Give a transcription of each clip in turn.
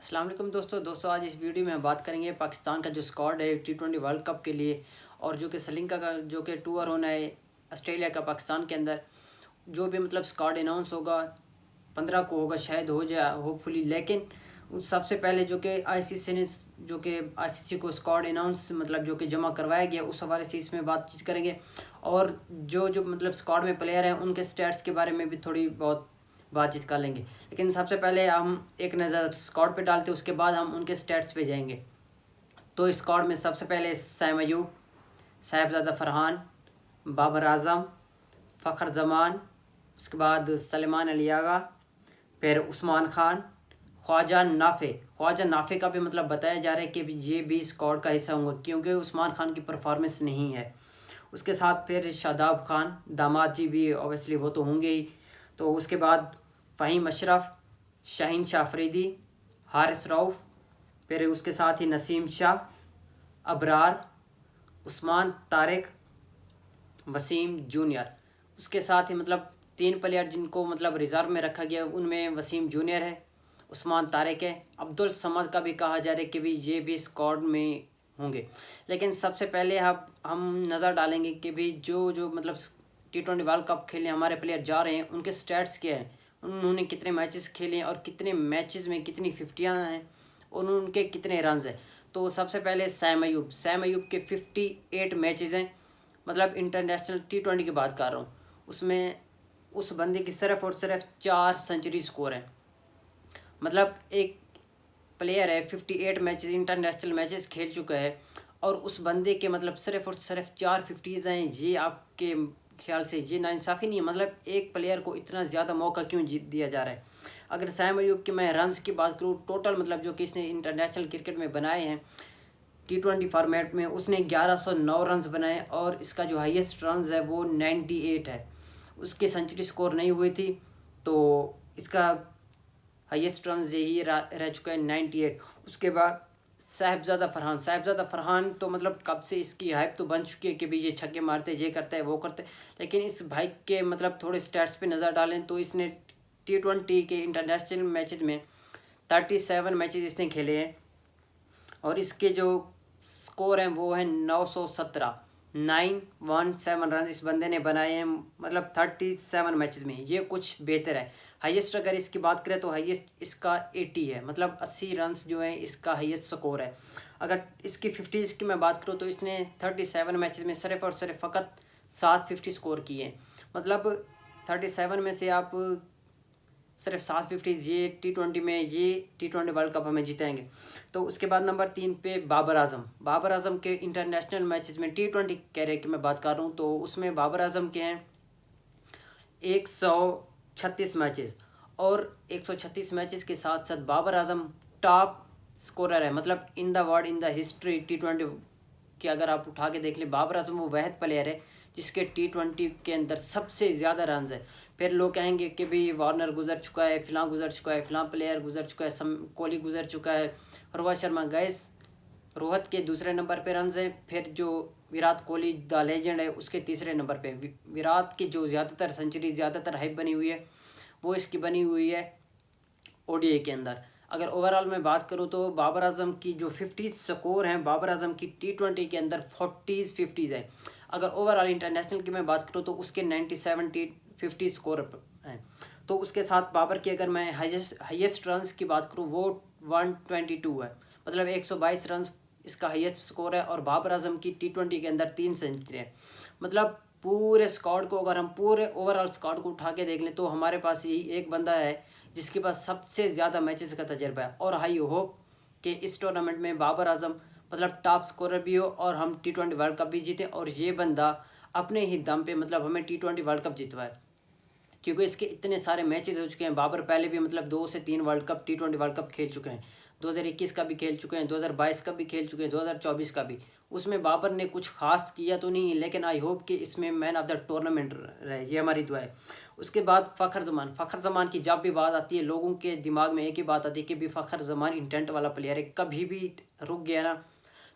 अस्सलाम वालेकुम दोस्तों आज इस वीडियो में हम बात करेंगे पाकिस्तान का जो स्क्वाड है T20 वर्ल्ड कप के लिए और जो कि श्रीलंका का जो कि टूर होना है ऑस्ट्रेलिया का पाकिस्तान के अंदर। जो भी मतलब स्क्वाड अनाउंस होगा 15 को होगा, शायद हो जाए होपफुली। लेकिन उस सबसे पहले जो कि आईसीसी ने जो कि आईसीसी को स्क्वाड अनाउंस मतलब जो कि जमा करवाया गया उस हवाले से इसमें बातचीत करेंगे। और जो जो मतलब स्क्वाड में प्लेयर हैं उनके स्टैट्स के बारे में भी थोड़ी बहुत बातचीत कर लेंगे। लेकिन सबसे पहले हम एक नज़र स्क्वाड पे डालते हैं, उसके बाद हम उनके स्टैट्स पे जाएंगे। तो स्क्वाड में सबसे पहले सैम अयूब, साहिबजादा फरहान, बाबर आजम, फ़खर जमान, उसके बाद सलमान अलियागा, फिर उस्मान खान, ख्वाजा नाफे का भी मतलब बताया जा रहा है कि ये भी स्क्वाड का हिस्सा होंगे क्योंकि उस्मान खान की परफॉर्मेंस नहीं है। उसके साथ फिर शादाब खान, दामाद जी भी ऑब्वियसली वो तो होंगे ही। तो उसके बाद फ़हीम अशरफ, शाहीन शाह अफरीदी, हारिस रऊफ़, फिर उसके साथ ही नसीम शाह, अबरार, उस्मान तारिक, वसीम जूनियर। उसके साथ ही मतलब 3 प्लेयर जिनको मतलब रिज़र्व में रखा गया, उनमें वसीम जूनियर है, उस्मान तारिक है, अब्दुल समद का भी कहा जा रहा है कि भी ये भी स्क्वाड में होंगे। लेकिन सबसे पहले हम नज़र डालेंगे कि भी जो जो मतलब T20 वर्ल्ड कप खेलने हमारे प्लेयर जा रहे हैं उनके स्टैट्स क्या हैं, उन्होंने कितने मैचेस खेले हैं और कितने मैचेस में कितनी 50 हैं और उनके कितने रन्स हैं। तो सबसे पहले सैम अयूब के 58 मैचेस हैं, मतलब इंटरनेशनल T20 की बात कर रहा हूँ। उसमें उस बंदे की सिर्फ और सिर्फ 4 सेंचुरी स्कोर है। मतलब एक प्लेयर है 58 मैचेस इंटरनेशनल मैचेस खेल चुका है और उस बंदे के मतलब सिर्फ और सिर्फ 4 50s हैं। ये आपके ख्याल से ये नाइंसाफ़ी नहीं है? मतलब एक प्लेयर को इतना ज़्यादा मौका क्यों दिया जा रहा है? अगर सैम अयूब की मैं रन्स की बात करूँ, टोटल मतलब जो कि इसने इंटरनेशनल क्रिकेट में बनाए हैं T20 फॉर्मेट में, उसने 1109 रन्स बनाए और इसका जो हाईएस्ट रन्स है वो 98 है। उसकी सेंचुरी स्कोर नहीं हुई थी, तो इसका हाईएस्ट रन्स यही रह चुका है 98। उसके बाद साहिबजादा फरहान तो मतलब कब से इसकी हाइप तो बन चुकी है कि भाई ये छक्के मारते, ये करता है, वो करता है। लेकिन इस भाई के मतलब थोड़े स्टैट्स पे नज़र डालें तो इसने T20 के इंटरनेशनल मैचेस में 37 मैचेस इसने खेले हैं और इसके जो स्कोर हैं वो है 917, 917 रन इस बंदे ने बनाए हैं मतलब 37 मैचेस में। ये कुछ बेहतर है। हाईएस्ट अगर इसकी बात करें तो हाईएस्ट इसका 80 है, मतलब 80 रन्स जो है इसका हाईएस्ट स्कोर है। अगर इसकी 50s की मैं बात करूँ तो इसने 37 मैचेस में सिर्फ और सिर्फ फ़कत 750 स्कोर किए हैं। मतलब 37 में से आप सिर्फ 750 ये T20 में ये T20 वर्ल्ड कप हमें जिताएंगे। तो उसके बाद नंबर 3 पे बाबर आजम के इंटरनेशनल मैचेस में T20 कैरियर की मैं बात कर रहा हूँ तो उसमें बाबर आजम के हैं 136 मैचेस और 136 मैचेस के साथ साथ बाबर आजम टॉप स्कोरर है। मतलब in the world, in the history T20 कि अगर आप उठा के देख ले, बाबर आजम वो वह प्लेयर है जिसके T20 के अंदर सबसे ज़्यादा रन है। फिर लोग कहेंगे कि भाई वार्नर गुजर चुका है, फ़लाँ गुजर चुका है, फ़लाँ प्लेयर गुजर चुका है, कोहली गुजर चुका है, रोहित शर्मा गैस रोहित के दूसरे नंबर पे रन है। फिर जो विराट कोहली द लेजेंड है उसके तीसरे नंबर पे। विराट की जो ज़्यादातर सेंचुरी, ज़्यादातर हाइप बनी हुई है वो इसकी बनी हुई है ओडीआई के अंदर। अगर ओवरऑल में बात करूँ तो बाबर आजम की जो 50 स्कोर हैं, बाबर आजम की T20 के अंदर 40s 50s है। अगर ओवरऑल इंटरनेशनल की मैं बात करूँ तो उसके 97 T50 स्कोर हैं। तो उसके साथ बाबर की अगर मैं हाईएस्ट रन्स की बात करूँ वो 122 है, मतलब 122 रन्स इसका हाईएस्ट स्कोर है। और बाबर आजम की T20 के अंदर 3 सेंचुरी है। मतलब पूरे स्क्वाड को अगर हम पूरे ओवरऑल स्क्वाड को उठा के देख लें तो हमारे पास यही एक बंदा है जिसके पास सबसे ज़्यादा मैचेस का तजर्बा है। और आई होप कि इस टूर्नामेंट में बाबर आजम मतलब टॉप स्कोरर भी हो और हम T20 वर्ल्ड कप भी जीते और ये बंदा अपने ही दम पे मतलब हमें T20 वर्ल्ड कप जितवाए, क्योंकि इसके इतने सारे मैचेस हो चुके हैं। बाबर पहले भी मतलब 2 से 3 world cup T20 world cup खेल चुके हैं, 2021 का भी खेल चुके हैं, 2022 का भी खेल चुके हैं, 2024 का भी। उसमें बाबर ने कुछ खास किया तो नहीं, लेकिन आई होप कि इसमें मैन ऑफ द टूर्नामेंट रहे, ये हमारी दुआ है। उसके बाद फ़खर जमान की जब भी बात आती है लोगों के दिमाग में एक ही बात आती है कि भी फ़खर जमान इंटेंट वाला प्लेयर है, कभी भी रुक गया ना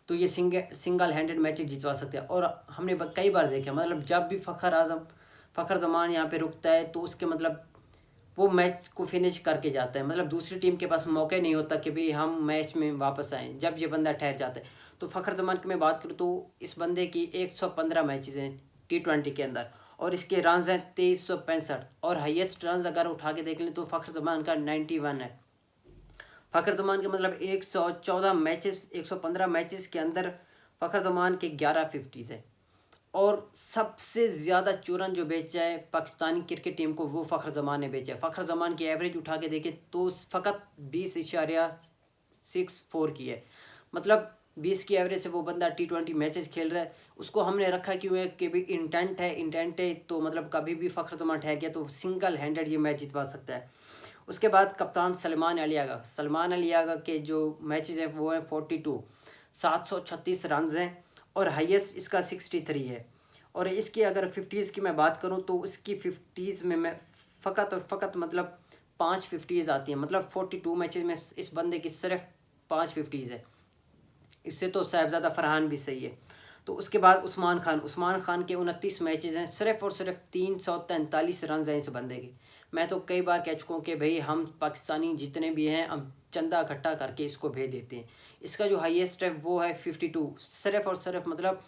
तो ये सिंगल हैंडेड मैचेस जितवा सकते हैं। और हमने कई बार देखा, मतलब जब भी फ़खर जमान यहाँ पे रुकता है तो उसके मतलब वो मैच को फिनिश करके जाता है। मतलब दूसरी टीम के पास मौका नहीं होता कि भाई हम मैच में वापस आएँ, जब ये बंदा ठहर जाता है। तो फ़खर ज़मान की मैं बात करूँ तो इस बंदे की 115 मैचेस हैं T20 के अंदर, और इसके रन्स हैं 2365, और हाईएस्ट रन्स अगर उठा के देख लें तो फ़खर ज़मान का 91 है। फ़खर ज़मान के मतलब 114 मैचेस, 115 मैचेस के अंदर फ़खर ज़मान के 11 50 है। और सबसे ज़्यादा चूरन जो बेचा है पाकिस्तानी क्रिकेट टीम को वो फ़खर ज़मान ने बेचा है। फ़खर ज़मान की एवरेज उठा के देखें तो फ़कत 20.64 की है। मतलब 20 की एवरेज से वो बंदा T20 मैचेस खेल रहा है। उसको हमने रखा क्यों है कि भाई इंटेंट है तो मतलब कभी भी फ़खर ज़मान ठहर गया तो सिंगल हैंडेड ये मैच जितवा सकता है। उसके बाद कप्तान सलमान अली आगा के जो मैचेस हैं वो हैं 42, 736 रन हैं, और हाईएस्ट इसका 63 है। और इसकी अगर 50s की मैं बात करूं तो उसकी 50s में मैं फ़कत मतलब 5 50s आती हैं। मतलब 42 मैचेस में इस बंदे की सिर्फ 5 50s है। इससे तो साहिबजादा फरहान भी सही है। तो उसके बाद उस्मान खान के 29 मैचेस हैं, सिर्फ और सिर्फ 343 रन हैं इस बंदे के। मैं तो कई बार कह चुका हूँ कि भाई हम पाकिस्तानी जितने भी हैं हम चंदा इकट्ठा करके इसको भेज देते हैं। इसका जो हाईएस्ट है वो है 52, सिर्फ और सिर्फ मतलब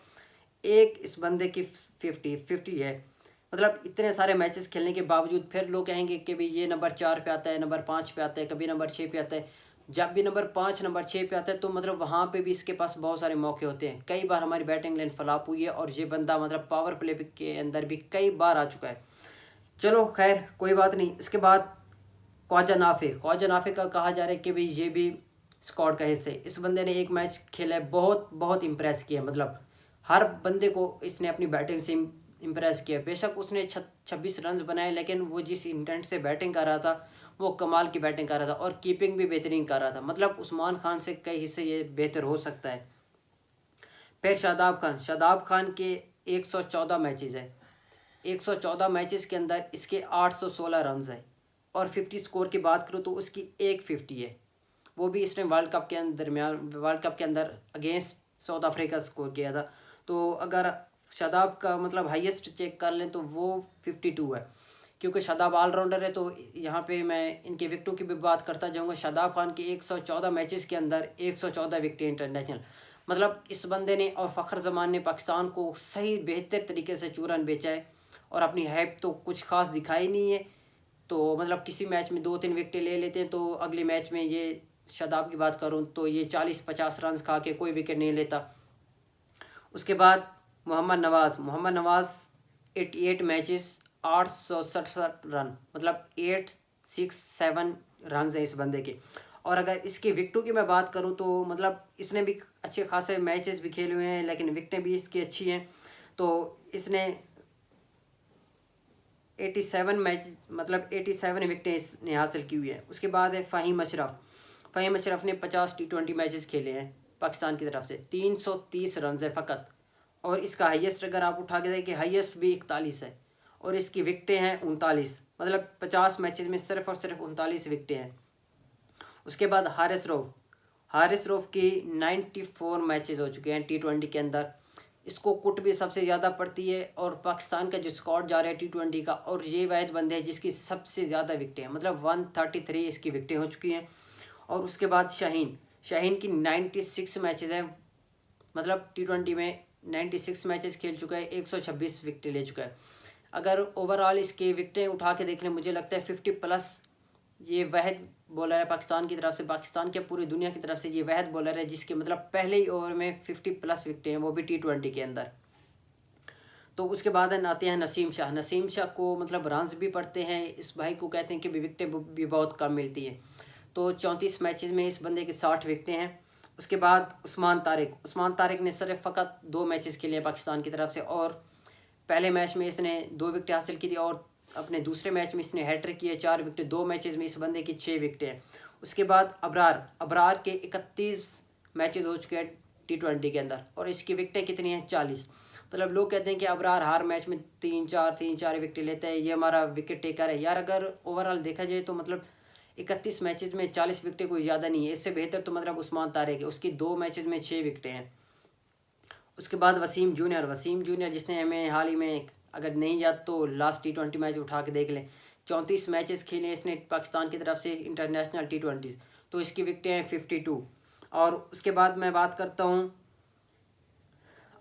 एक इस बंदे की 50 है। मतलब इतने सारे मैचेस खेलने के बावजूद फिर लोग कहेंगे कि भाई ये नंबर 4 पे आता है, नंबर 5 पे आता है, कभी नंबर 6 पे आता है। जब भी नंबर 5 नंबर 6 पे आता है तो मतलब वहाँ पे भी इसके पास बहुत सारे मौके होते हैं। कई बार हमारी बैटिंग लाइन फ्लॉप हुई है और ये बंदा मतलब पावर प्ले के अंदर भी कई बार आ चुका है। चलो खैर कोई बात नहीं। इसके बाद ख्वाजा नाफे का कहा जा रहा है कि भाई ये भी स्क्वाड का हिस्सा है। इस बंदे ने एक मैच खेला है, बहुत बहुत इम्प्रेस किया। मतलब हर बंदे को इसने अपनी बैटिंग से इम्प्रेस किया। बेशक उसने 26 रन बनाए, लेकिन वो जिस इंटेंट से बैटिंग कर रहा था वो कमाल की बैटिंग कर रहा था, और कीपिंग भी बेहतरीन कर रहा था। मतलब उस्मान खान से कई हिस्से ये बेहतर हो सकता है। फिर शादाब खान के 114 मैचेस है। 114 मैचेस के अंदर इसके 816 रन है। और 50 स्कोर की बात करूँ तो उसकी 150 है। वो भी इसने वर्ल्ड कप के अंदर अगेंस्ट साउथ अफ्रीका स्कोर किया था। तो अगर शादाब का मतलब हाईएस्ट चेक कर लें तो वो 52 है। क्योंकि शादाब ऑलराउंडर है तो यहाँ पे मैं इनके विकेटों की भी बात करता जाऊँगा। शादाब खान के 114 मैचेस के अंदर 114 विकेट इंटरनेशनल। मतलब इस बंदे ने और फ़खर ज़मान ने पाकिस्तान को सही बेहतर तरीके से चूरन बेचा है, और अपनी हैप तो कुछ खास दिखाई नहीं है। तो मतलब किसी मैच में 2-3 विकेटें ले लेते हैं तो अगले मैच में ये शादाब की बात करूं तो ये 40-50 रन खा के कोई विकेट नहीं लेता। उसके बाद मोहम्मद नवाज़ 88 मैचेस, 867 रन, मतलब 867 रन हैं इस बंदे के। और अगर इसके विकेटों की मैं बात करूं तो मतलब इसने भी अच्छे खासे मैचेस भी खेले हुए हैं, लेकिन विकेटें भी इसकी अच्छी हैं। तो इसने 87 मैच मतलब 87 विकेटें इसने हासिल की हुई है। उसके बाद है फ़हीम अशरफ ने 50 T20 मैचेस खेले हैं पाकिस्तान की तरफ से, 330 रन है फ़कत। और इसका हाईएस्ट अगर आप उठा के देखें हाईएस्ट भी 41 है, और इसकी विकेटें हैं 39। मतलब 50 मैचेस में सिर्फ और सिर्फ 39 विकेटें हैं। उसके बाद हारिस रऊफ की 94 मैचेस हो चुके हैं T20 के अंदर। इसको कुट भी सबसे ज़्यादा पड़ती है, और पाकिस्तान का जो स्क्वाड जा रहा है T20 का, और ये वाहिद बंदे हैं जिसकी सबसे ज़्यादा विकेटें हैं। मतलब 133 इसकी विकेटें हो चुकी हैं। और उसके बाद शाहीन की 96 मैचेस हैं। मतलब T20 में 96 मैचेस खेल चुका है, 126 विकेटें ले चुका है। अगर ओवरऑल इसके विकेटें उठा के देख लें, मुझे लगता है 50+ ये वाहिद बॉलर है पाकिस्तान की तरफ से, पाकिस्तान के पूरी दुनिया की तरफ से ये वाहिद बॉलर है जिसके मतलब पहले ही ओवर में 50+ विकेटें हैं, वो भी T20 के अंदर। तो उसके बाद आते हैं नसीम शाह को मतलब रन्स भी पड़ते हैं। इस भाई को कहते हैं कि विकेटें भी बहुत कम मिलती हैं। तो 34 मैचेस में इस बंदे के 60 विकेटें हैं। उसके बाद उस्मान तारिक ने सिर्फ फ़कत 2 मैचेस खेले हैं पाकिस्तान की तरफ से, और पहले मैच में इसने 2 विकेटें हासिल की थी, और अपने दूसरे मैच में इसने हैट्रिक की है, 4 विकेटें। 2 मैचेस में इस बंदे की 6 विकेटें हैं। उसके बाद अबरार के 31 मैचेस हो चुके हैं T20 के अंदर, और इसकी विकेटें कितनी हैं? 40। मतलब लोग कहते हैं कि अबरार हर मैच में 3-4 विकेटें लेता है, ये हमारा विकेट टेकर है। यार अगर ओवरऑल देखा जाए तो मतलब 31 मैचेस में 40 विकेटें कोई ज़्यादा नहीं है। इससे बेहतर तो मतलब उस्मान तारिक है, उसकी 2 मैचेस में 6 विकेटें हैं। उसके बाद वसीम जूनियर जिसने हमें हाल ही में, अगर नहीं याद तो लास्ट T20 मैच उठा के देख लें, 34 मैचेस खेले इसने पाकिस्तान की तरफ से इंटरनेशनल T20, तो इसकी विकेटें हैं 52। और उसके बाद मैं बात करता हूँ,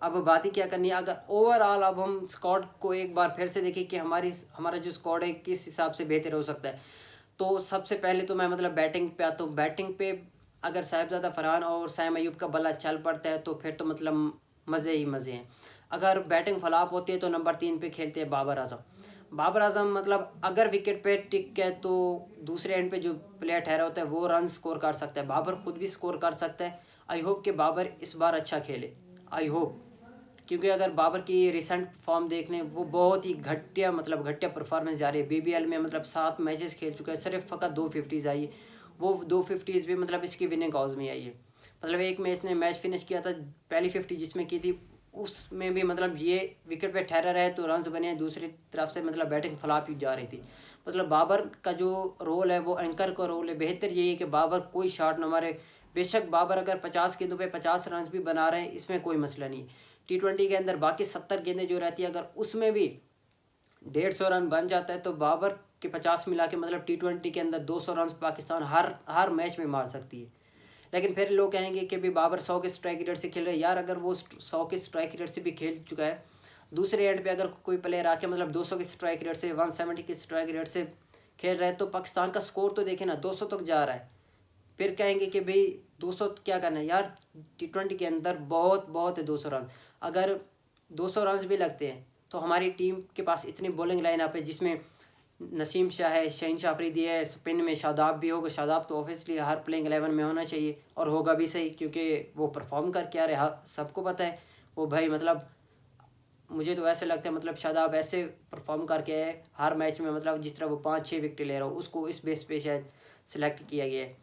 अब बात ही क्या करनी है, अगर ओवरऑल अब हम स्क्वाड को एक बार फिर से देखें कि हमारा जो स्क्वाड है किस हिसाब से बेहतर हो सकता है, तो सबसे पहले तो मैं मतलब बैटिंग पे आता हूँ। बैटिंग पे अगर साहिबजादा फरहान और सैम अयूब का बल्ला चल पड़ता है तो फिर तो मतलब मज़े ही मज़े हैं। अगर बैटिंग फ्लॉप होती है तो नंबर 3 पे खेलते हैं बाबर आजम। बाबर आजम मतलब अगर विकेट पे टिक गए तो दूसरे एंड पे जो प्लेयर ठहरा होता है वो रन स्कोर कर सकता है, बाबर खुद भी स्कोर कर सकता है। आई होप कि बाबर इस बार अच्छा खेले, आई होप, क्योंकि अगर बाबर की रिसेंट फॉर्म देख लें वो बहुत ही घटिया मतलब घटिया परफॉर्मेंस जा रही है। BBL में मतलब 7 मैचेस खेल चुका है, सिर्फ फ़कत 2 50s आई है, वो 2 50s भी मतलब इसकी विनिंग कॉज में आई है। मतलब एक में इसने मैच फिनिश किया था, पहली 50 जिसमें की थी उसमें भी मतलब ये विकेट पे ठहरा रहे तो रन्स बने, दूसरी तरफ से मतलब बैटिंग फ्लॉप ही जा रही थी। मतलब बाबर का जो रोल है वो एंकर का रोल है। बेहतर यही है कि बाबर कोई शॉट न मारे। बेशक बाबर अगर 50 गेंदों पे 50 रन भी बना रहे हैं इसमें कोई मसला नहीं। T20 के अंदर बाकी 70 गेंदें जो रहती है अगर उसमें भी 150 रन बन जाता है तो बाबर के 50 मिला के मतलब T20 के अंदर 200 रन पाकिस्तान हर मैच में मार सकती है। लेकिन फिर लोग कहेंगे कि भी बाबर 100 के स्ट्राइक रेट से खेल रहे हैं। यार अगर वो 100 के स्ट्राइक रेट से भी खेल चुका है, दूसरे एंड पे अगर कोई प्लेयर आके मतलब 200 के स्ट्राइक रेट से 170 के स्ट्राइक रेट से खेल रहा है तो पाकिस्तान का स्कोर तो देखे ना 200 तक जा रहा है। फिर कहेंगे कि भाई 200 क्या करना है यार, T20 के अंदर बहुत बहुत है 200 रन। अगर 200 रन भी लगते हैं तो हमारी टीम के पास इतनी बॉलिंग लाइनअप है जिसमें नसीम शाह है, शहीन शाह अफरीदी है, स्पिन में शादाब भी होगा। शादाब तो ऑब्वियसली हर प्लेइंग 11 में होना चाहिए और होगा भी सही, क्योंकि वो परफॉर्म करके आ रहे सबको पता है। वो भाई मतलब मुझे तो ऐसे लगता है मतलब शादाब ऐसे परफॉर्म करके है हर मैच में, मतलब जिस तरह वो 5-6 विकेट ले रहा हो उसको इस बेस पे शायद सिलेक्ट किया गया है।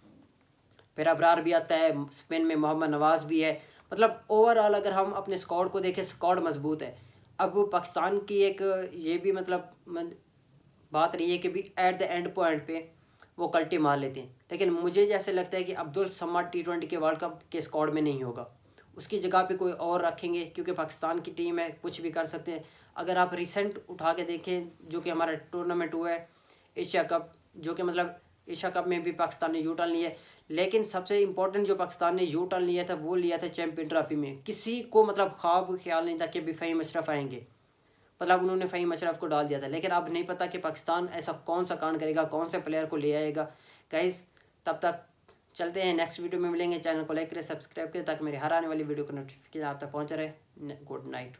फिर अबरार भी आता है, स्पिन में मोहम्मद नवाज भी है। मतलब ओवरऑल अगर हम अपने स्क्वाड को देखें स्क्वाड मजबूत है। अब पाकिस्तान की एक ये भी मतलब बात रही है कि भी एट द एंड पॉइंट पे वो कल्टी मार लेते हैं, लेकिन मुझे जैसे लगता है कि अब्दुल समाद T20 के वर्ल्ड कप के स्क्वाड में नहीं होगा, उसकी जगह पे कोई और रखेंगे, क्योंकि पाकिस्तान की टीम है कुछ भी कर सकते हैं। अगर आप रिसेंट उठा के देखें जो कि हमारा टूर्नामेंट हुआ है एशिया कप, जो कि मतलब एशिया कप में भी पाकिस्तान ने U-टर्न लिया है, लेकिन सबसे इंपॉर्टेंट जो पाकिस्तान ने U-टर्न लिया था वो लिया था चैम्पियन ट्रॉफी में। किसी को मतलब ख्वाब ख्याल नहीं था कि भी फ़हीम अशरफ आएंगे, मतलब उन्होंने फ़हीम अशरफ को डाल दिया था। लेकिन अब नहीं पता कि पाकिस्तान ऐसा कौन सा कांड करेगा, कौन से प्लेयर को ले आएगा। गाइस तब तक चलते हैं, नेक्स्ट वीडियो में मिलेंगे। चैनल को लाइक करें, सब्सक्राइब करें ताकि मेरी हर आने वाली वीडियो का नोटिफिकेशन आप तक पहुँच रहे। Good night.